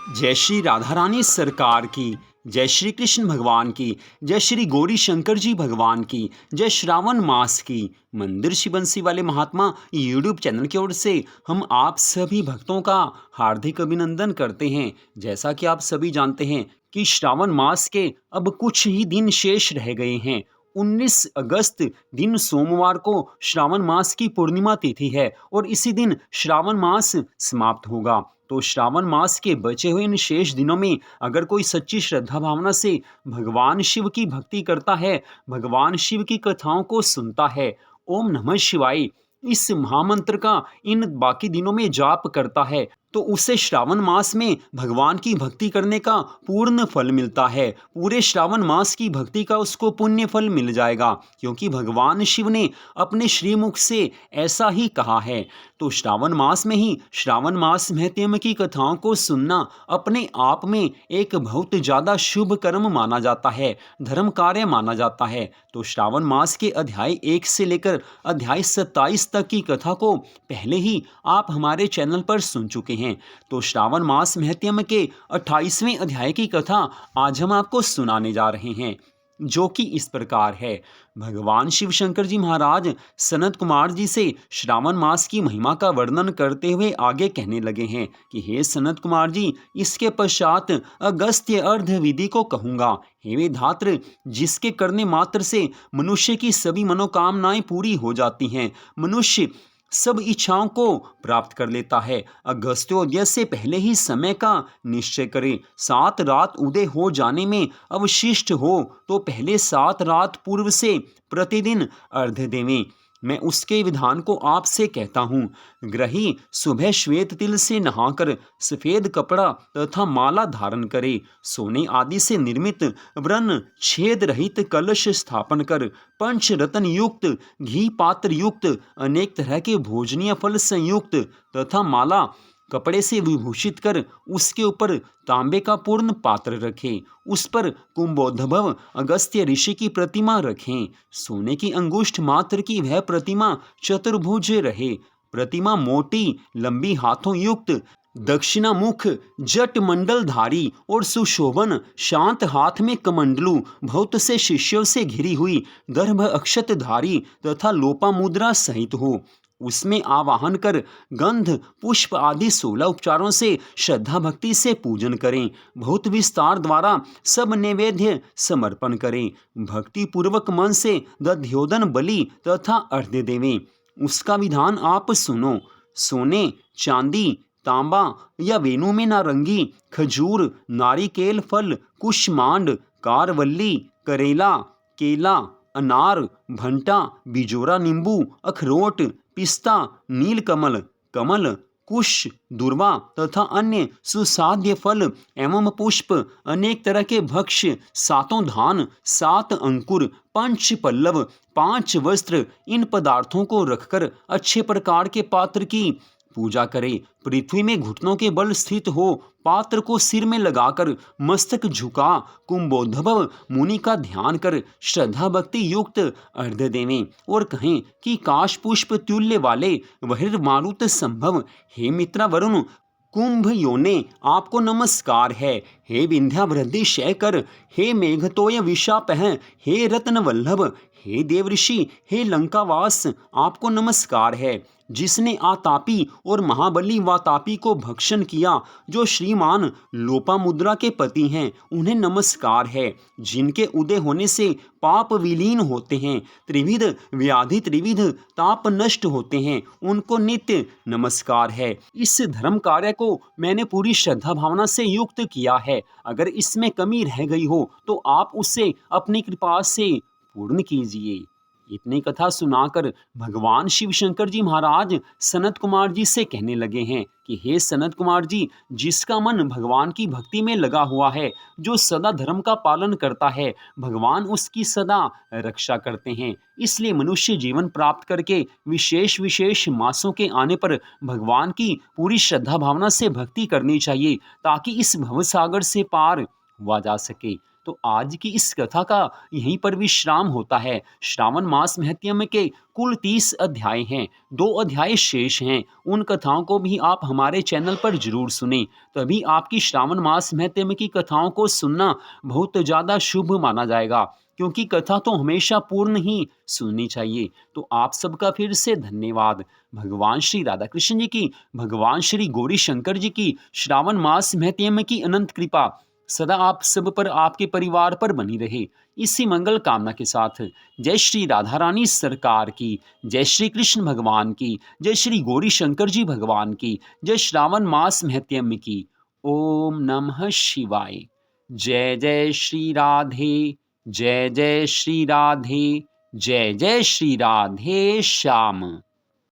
जय श्री राधा रानी सरकार की, जय श्री कृष्ण भगवान की, जय श्री गौरी शंकर जी भगवान की, जय श्रावण मास की। मंदिर शिव बंसी वाले महात्मा यूट्यूब चैनल की ओर से हम आप सभी भक्तों का हार्दिक अभिनंदन करते हैं। जैसा कि आप सभी जानते हैं कि श्रावण मास के अब कुछ ही दिन शेष रह गए हैं। 19 अगस्त दिन सोमवार को श्रावण मास की पूर्णिमा तिथि है और इसी दिन श्रावण मास समाप्त होगा। तो श्रावण मास के बचे हुए इन शेष दिनों में अगर कोई सच्ची श्रद्धा भावना से भगवान शिव की भक्ति करता है, भगवान शिव की कथाओं को सुनता है, ओम नमः शिवाय इस महामंत्र का इन बाकी दिनों में जाप करता है, तो उसे श्रावण मास में भगवान की भक्ति करने का पूर्ण फल मिलता है। पूरे श्रावण मास की भक्ति का उसको पुण्य फल मिल जाएगा, क्योंकि भगवान शिव ने अपने श्रीमुख से ऐसा ही कहा है। तो श्रावण मास में ही श्रावण मास महत्म की कथाओं को सुनना अपने आप में एक बहुत ज़्यादा शुभ कर्म माना जाता है, धर्म कार्य माना जाता है। तो श्रावण मास के अध्याय 1 से लेकर अध्याय 27 तक की कथा को पहले ही आप हमारे चैनल पर सुन चुके हैं। तो श्रावण मास महत्म के 28वें अध्याय की कथा आज हम आपको सुनाने जा रहे हैं, जो कि इस प्रकार है। भगवान शिव शंकर जी महाराज सनत कुमार जी से श्रावण मास की महिमा का वर्णन करते हुए आगे कहने लगे हैं कि हे सनत कुमार जी, इसके पश्चात अगस्त्य अर्ध विधि को कहूँगा। हे वे धात्र, जिसके करने मात्र से मनुष्य की सभी मनोकामनाएं पूरी हो जाती हैं, मनुष्य सब इच्छाओं को प्राप्त कर लेता है। अगस्त्योदय से पहले ही समय का निश्चय करें। 7 रात उदय हो जाने में अवशिष्ट हो तो पहले 7 रात पूर्व से प्रतिदिन अर्घ देवें। मैं उसके विधान को आपसे कहता हूँ। ग्रही सुबह श्वेत तिल से नहाकर सफ़ेद कपड़ा तथा माला धारण करे, सोने आदि से निर्मित व्रण छेद रहित कलश स्थापन कर, पंच रत्न युक्त घी पात्र युक्त अनेक तरह के भोजनीय फल संयुक्त तथा माला कपड़े से विभूषित कर उसके ऊपर तांबे का पूर्ण पात्र रखें। उस पर कुंभोद्भव अगस्त्य ऋषि की प्रतिमा रखें। सोने की अंगुष्ठ मात्र की वह प्रतिमा चतुर्भुज रहे। प्रतिमा मोटी लंबी हाथों युक्त, दक्षिणा मुख, जट मंडलधारी और सुशोभन, शांत हाथ में कमंडलू, बहुत से शिष्यों से घिरी हुई, गर्भ अक्षतधारी तथा लोपा मुद्रा सहित हो। उसमें आवाहन कर गंध पुष्प आदि 16 उपचारों से श्रद्धा भक्ति से पूजन करें। बहुत विस्तार द्वारा सब नैवेद्य समर्पण करें। भक्ति पूर्वक मन से दध्योदन बलि तथा अर्घ्य देवें। उसका विधान आप सुनो। सोने, चांदी, तांबा या वेणु में नारंगी, खजूर, नारिकेल फल, कुष्मांड, कारवल्ली, करेला, केला, अनार, भंटा, बिजोरा नींबू, अखरोट, पिस्ता, नीलकमल, कमल, कुश, दुर्वा तथा अन्य सुसाध्य फल एवं पुष्प, अनेक तरह के भक्ष्य, 7 धान, 7 अंकुर, 5 पल्लव, 5 वस्त्र, इन पदार्थों को रखकर अच्छे प्रकार के पात्र की पूजा करें। पृथ्वी में घुटनों के बल स्थित हो, पात्र को सिर में लगाकर मस्तक झुका कुंभोद्भव मुनि का ध्यान कर श्रद्धा भक्ति युक्त अर्घ्य देवें और कहें कि काश पुष्प तुल्य वाले वह मारुत संभव, हे मित्रा वरुण कुंभ योने, आपको नमस्कार है। हे विंध्या वृद्धि शयकर, हे मेघतोय विशापह, हे रत्न वल्लभ, हे देवऋषि, हे लंकावास, आपको नमस्कार है। जिसने आतापी और महाबली वातापी को भक्षण किया, जो श्रीमान लोपामुद्रा के पति हैं, उन्हें नमस्कार है। जिनके उदय होने से पाप विलीन होते हैं, त्रिविध व्याधि त्रिविध ताप नष्ट होते हैं, उनको नित्य नमस्कार है। इस धर्म कार्य को मैंने पूरी श्रद्धा भावना से युक्त किया है। अगर इसमें कमी रह गई हो तो आप उसे अपनी कृपा से पूर्ण कीजिए। इतनी कथा सुनाकर भगवान शिव शंकर जी महाराज सनत कुमार जी से कहने लगे हैं कि हे सनत कुमार जी, जिसका मन भगवान की भक्ति में लगा हुआ है, जो सदा धर्म का पालन करता है, भगवान उसकी सदा रक्षा करते हैं। इसलिए मनुष्य जीवन प्राप्त करके विशेष विशेष मासों के आने पर भगवान की पूरी श्रद्धा भावना से भक्ति करनी चाहिए, ताकि इस भवसागर से पार हुआ जा सके। तो आज की इस कथा का यहीं पर विश्राम होता है। श्रावण मास महत्म के कुल 30 अध्याय हैं, 2 अध्याय शेष हैं। उन कथाओं को भी आप हमारे चैनल पर ज़रूर सुनें, तभी आपकी श्रावण मास महत्म की कथाओं को सुनना बहुत ज़्यादा शुभ माना जाएगा, क्योंकि कथा तो हमेशा पूर्ण ही सुननी चाहिए। तो आप सबका फिर से धन्यवाद। भगवान श्री राधा कृष्ण जी की, भगवान श्री गौरी शंकर जी की श्रावण मास महत्म की अनंत कृपा सदा आप सब पर, आपके परिवार पर बनी रहे। इसी मंगल कामना के साथ जय श्री राधा रानी सरकार की, जय श्री कृष्ण भगवान की, जय श्री गौरी शंकर जी भगवान की, जय श्रावण मास महत्म की। ओम नमः शिवाय। जय जय श्री राधे, जय जय श्री राधे, जय जय श्री राधे श्याम।